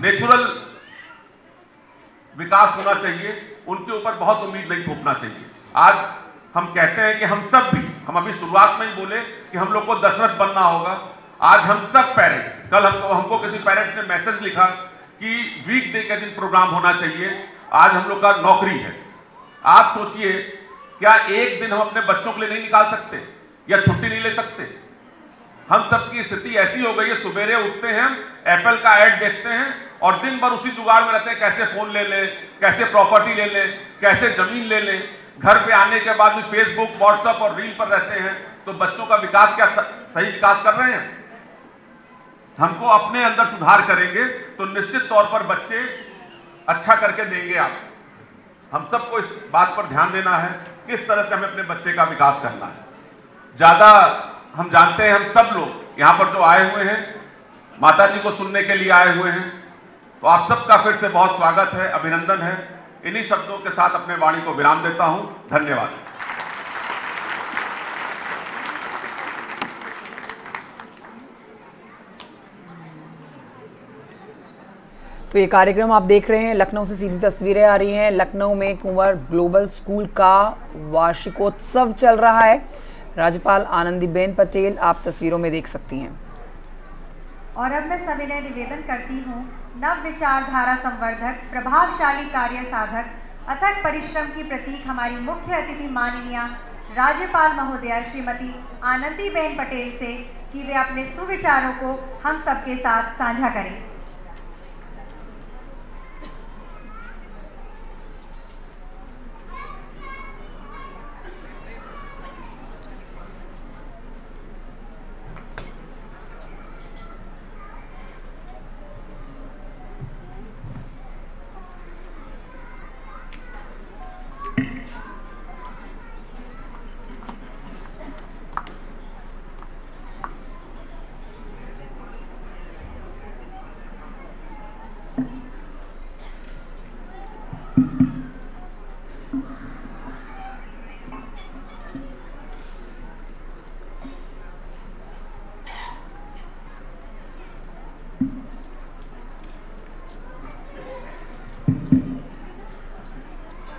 Natural विकास होना चाहिए, उनके ऊपर बहुत उम्मीद नहीं थोपना चाहिए। आज हम कहते हैं कि हम सब भी, हम अभी शुरुआत में ही बोले कि हम लोग को दशरथ बनना होगा। आज हम सब पेरेंट्स, कल हमको किसी पेरेंट्स ने मैसेज लिखा कि वीकडे के दिन प्रोग्राम होना चाहिए, आज हम लोग का नौकरी है। आप सोचिए, क्या एक दिन हम अपने बच्चों के लिए नहीं निकाल सकते या छुट्टी नहीं ले सकते? हम सबकी स्थिति ऐसी हो गई है, सुबेरे उठते हैं, एप्पल का ऐड देखते हैं और दिन भर उसी जुगाड़ में रहते हैं, कैसे फोन ले लें, कैसे प्रॉपर्टी ले लें, कैसे जमीन ले लें। घर पे आने के बाद भी फेसबुक, व्हाट्सएप और रील पर रहते हैं। तो बच्चों का विकास क्या सही विकास कर रहे हैं? हमको अपने अंदर सुधार करेंगे तो निश्चित तौर पर बच्चे अच्छा करके देंगे। आप हम सबको इस बात पर ध्यान देना है, किस तरह से हमें अपने बच्चे का विकास करना है। ज्यादा हम जानते हैं, हम सब लोग यहां पर जो आए हुए हैं, माता जी को सुनने के लिए आए हुए हैं, तो आप सबका फिर से बहुत स्वागत है, अभिनंदन है। इन्हीं शब्दों के साथ अपने वाणी को विराम देता हूं। धन्यवाद। तो ये कार्यक्रम आप देख रहे हैं, लखनऊ से सीधी तस्वीरें आ रही हैं। लखनऊ में कुंवर ग्लोबल स्कूल का वार्षिकोत्सव चल रहा है। राज्यपाल आनंदीबेन पटेल आप तस्वीरों में देख सकती हैं। और अब मैं सविनय निवेदन करती हूँ, नव विचारधारा संवर्धक, प्रभावशाली कार्य साधक, अथक परिश्रम की प्रतीक हमारी मुख्य अतिथि माननीय राज्यपाल महोदया श्रीमती आनंदीबेन पटेल से कि वे अपने सुविचारों को हम सबके साथ साझा करें।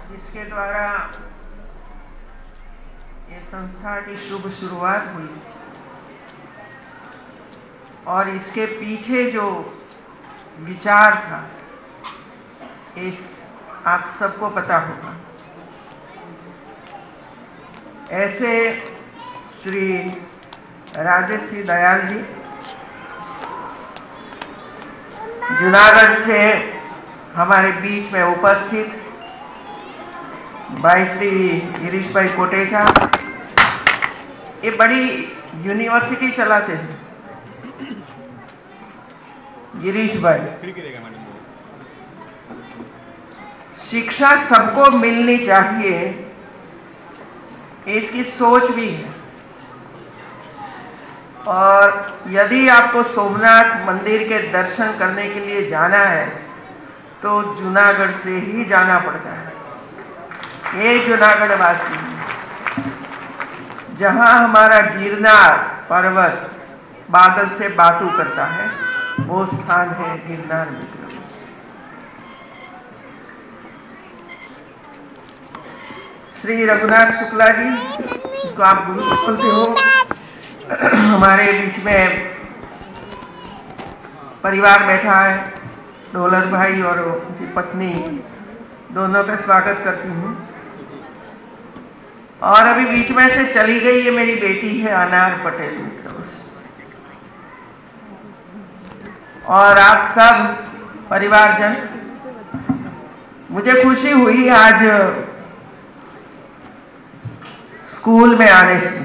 जिसके द्वारा ये संस्था की शुभ शुरुआत हुई और इसके पीछे जो विचार था, इस आप सबको पता होगा। ऐसे श्री राजेश सिंह दयाल जी जूनागढ़ से हमारे बीच में उपस्थित, भाई श्री गिरीश भाई कोटेचा, ये बड़ी यूनिवर्सिटी चलाते थे गिरीश भाई। शिक्षा सबको मिलनी चाहिए, इसकी सोच भी है। और यदि आपको सोमनाथ मंदिर के दर्शन करने के लिए जाना है तो जूनागढ़ से ही जाना पड़ता है। ये जूनागढ़ वासी है, जहां हमारा गिरनार पर्वत बादल से बातू करता है, वो स्थान है गिरनार मित्र। श्री रघुनाथ शुक्ला जी, जिसको आप गुरु बोलते हो, हमारे बीच में परिवार बैठा है, डोलर भाई और उनकी पत्नी, दोनों का स्वागत करती हूँ। और अभी बीच में से चली गई ये मेरी बेटी है अनार पटेल मित्र, और आप सब परिवारजन, मुझे खुशी हुई आज स्कूल में आने से।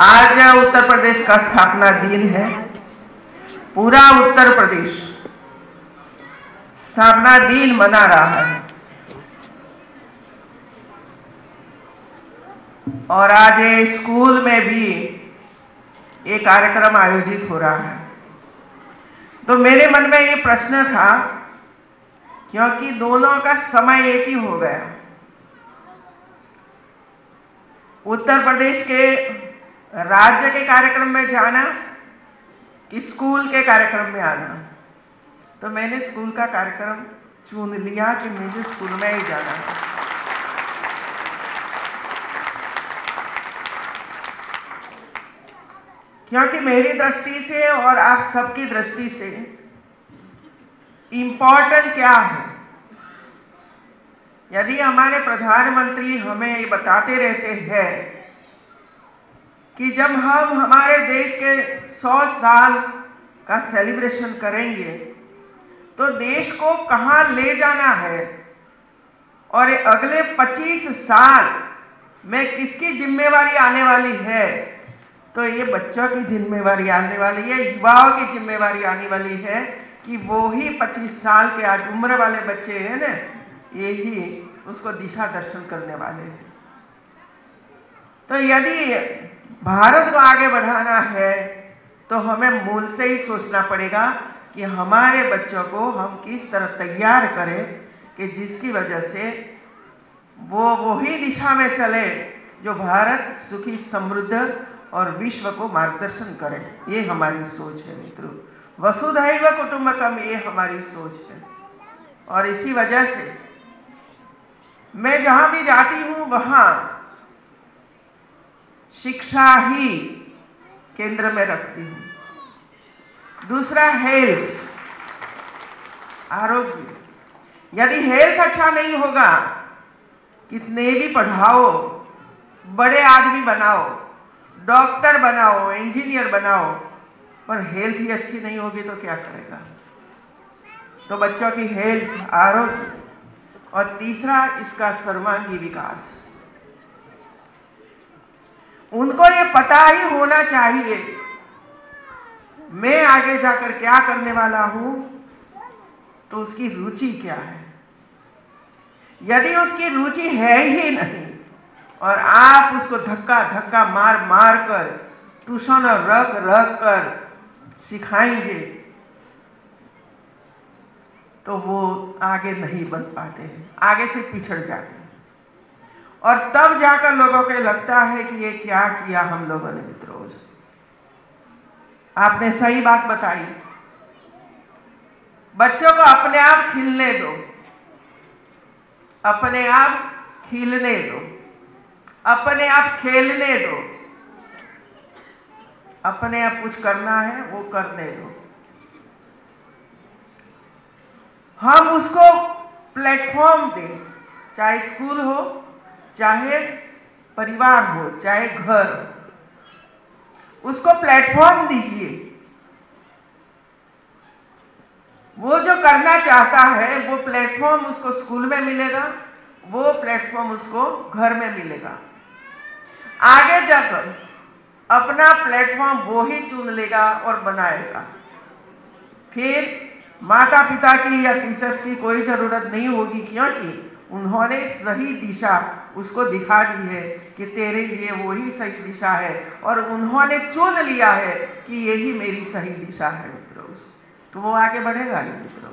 आज उत्तर प्रदेश का स्थापना दिन है। पूरा उत्तर प्रदेश स्थापना दिन मना रहा है और आज स्कूल में भी एक कार्यक्रम आयोजित हो रहा है। तो मेरे मन में ये प्रश्न था, क्योंकि दोनों का समय एक ही हो गया, उत्तर प्रदेश के राज्य के कार्यक्रम में जाना कि स्कूल के कार्यक्रम में आना, तो मैंने स्कूल का कार्यक्रम चुन लिया कि मुझे स्कूल में ही जाना है। क्योंकि मेरी दृष्टि से और आप सबकी दृष्टि से इम्पोर्टेंट क्या है, यदि हमारे प्रधानमंत्री हमें ये बताते रहते हैं कि जब हम हमारे देश के 100 साल का सेलिब्रेशन करेंगे तो देश को कहां ले जाना है और अगले 25 साल में किसकी जिम्मेवारी आने वाली है, तो ये बच्चों की जिम्मेवारी आने वाली है, युवाओं की जिम्मेवारी आने वाली है कि वो ही 25 साल के आज उम्र वाले बच्चे हैं ना, यही उसको दिशा दर्शन करने वाले हैं। तो यदि भारत को आगे बढ़ाना है तो हमें मूल से ही सोचना पड़ेगा कि हमारे बच्चों को हम किस तरह तैयार करें कि जिसकी वजह से वो वही दिशा में चले जो भारत सुखी समृद्ध और विश्व को मार्गदर्शन करे। ये हमारी सोच है मित्रों, वसुधैव कुटुंबकम, ये हमारी सोच है। और इसी वजह से मैं जहां भी जाती हूं वहां शिक्षा ही केंद्र में रखती हूं। दूसरा हेल्थ, आरोग्य। यदि हेल्थ अच्छा नहीं होगा, कितने भी पढ़ाओ, बड़े आदमी बनाओ, डॉक्टर बनाओ, इंजीनियर बनाओ, पर हेल्थ ही अच्छी नहीं होगी तो क्या करेगा। तो बच्चों की हेल्थ, आरोग्य, और तीसरा इसका सर्वांगी विकास। उनको ये पता ही होना चाहिए मैं आगे जाकर क्या करने वाला हूं, तो उसकी रुचि क्या है। यदि उसकी रुचि है ही नहीं और आप उसको धक्का धक्का मार मार कर ट्यूशन रख रख कर सिखाएंगे तो वो आगे नहीं बढ़ पाते हैं, आगे से पिछड़ जाते हैं। और तब जाकर लोगों को लगता है कि ये क्या किया हम लोगों ने। मित्रों, आपने सही बात बताई, बच्चों को अपने आप खिलने दो, अपने आप खिलने दो, अपने आप खेलने दो, अपने आप कुछ करना है वो करने दो। हम उसको प्लेटफॉर्म दें, चाहे स्कूल हो, चाहे परिवार हो, चाहे घर हो, उसको प्लेटफॉर्म दीजिए। वो जो करना चाहता है वो प्लेटफॉर्म उसको स्कूल में मिलेगा, वो प्लेटफॉर्म उसको घर में मिलेगा। आगे जाकर अपना प्लेटफॉर्म वो ही चुन लेगा और बनाएगा। फिर माता पिता की या टीचर्स की कोई जरूरत नहीं होगी, क्योंकि उन्होंने सही दिशा उसको दिखा दी है कि तेरे लिए वही सही दिशा है, और उन्होंने चुन लिया है कि यही मेरी सही दिशा है। मित्रों, तो वो आगे बढ़ेगा ही। मित्रों,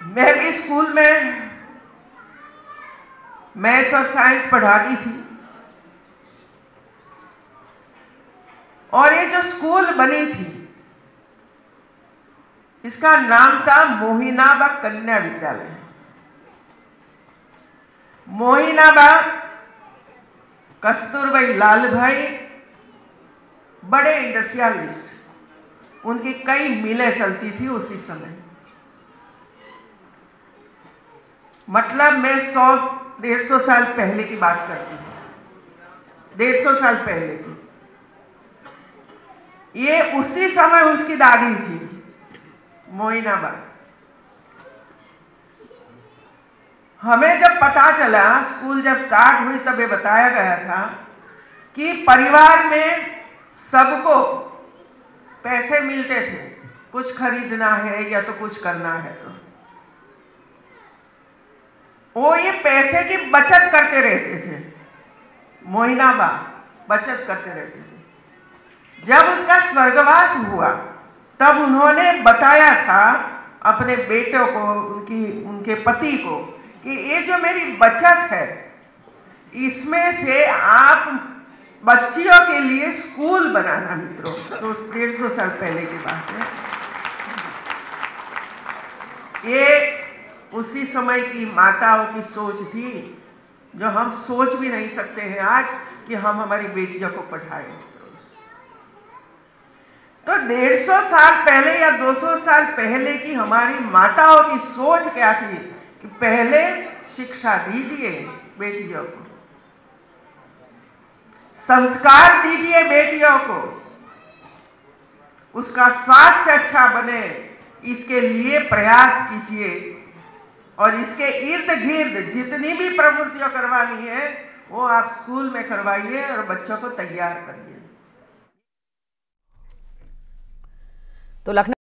मैं भी स्कूल में मैथ्स और साइंस पढ़ाती थी, और ये जो स्कूल बनी थी इसका नाम था मोहिनाबा कन्या विद्यालय। मोहिनाबा कस्तूरबाई लाल भाई बड़े इंडस्ट्रियलिस्ट, उनकी कई मिलें चलती थी उसी समय। मतलब मैं 100-150 साल पहले की बात करती हूं, 150 साल पहले की। ये उसी समय उसकी दादी थी, मोइनाबा। हमें जब पता चला, स्कूल जब स्टार्ट हुई, तब ये बताया गया था कि परिवार में सबको पैसे मिलते थे, कुछ खरीदना है या तो कुछ करना है, तो वो ये पैसे की बचत करते रहते थे। मोइनाबा बचत करते रहते थे। जब उसका स्वर्गवास हुआ तब उन्होंने बताया था अपने बेटों को, उनके पति को, कि ये जो मेरी बचत है इसमें से आप बच्चियों के लिए स्कूल बनाना मित्रों, तो 150 साल पहले की बात है। ये उसी समय की माताओं की सोच थी, जो हम सोच भी नहीं सकते हैं आज कि हम हमारी बेटियों को पढ़ाएं। तो 150 साल पहले या 200 साल पहले की हमारी माताओं की सोच क्या थी कि पहले शिक्षा दीजिए बेटियों को, संस्कार दीजिए बेटियों को, उसका स्वास्थ्य अच्छा बने इसके लिए प्रयास कीजिए, और इसके इर्द गिर्द जितनी भी प्रवृत्तियां करवानी है वो आप स्कूल में करवाइए और बच्चों को तैयार करिए। तो लखनऊ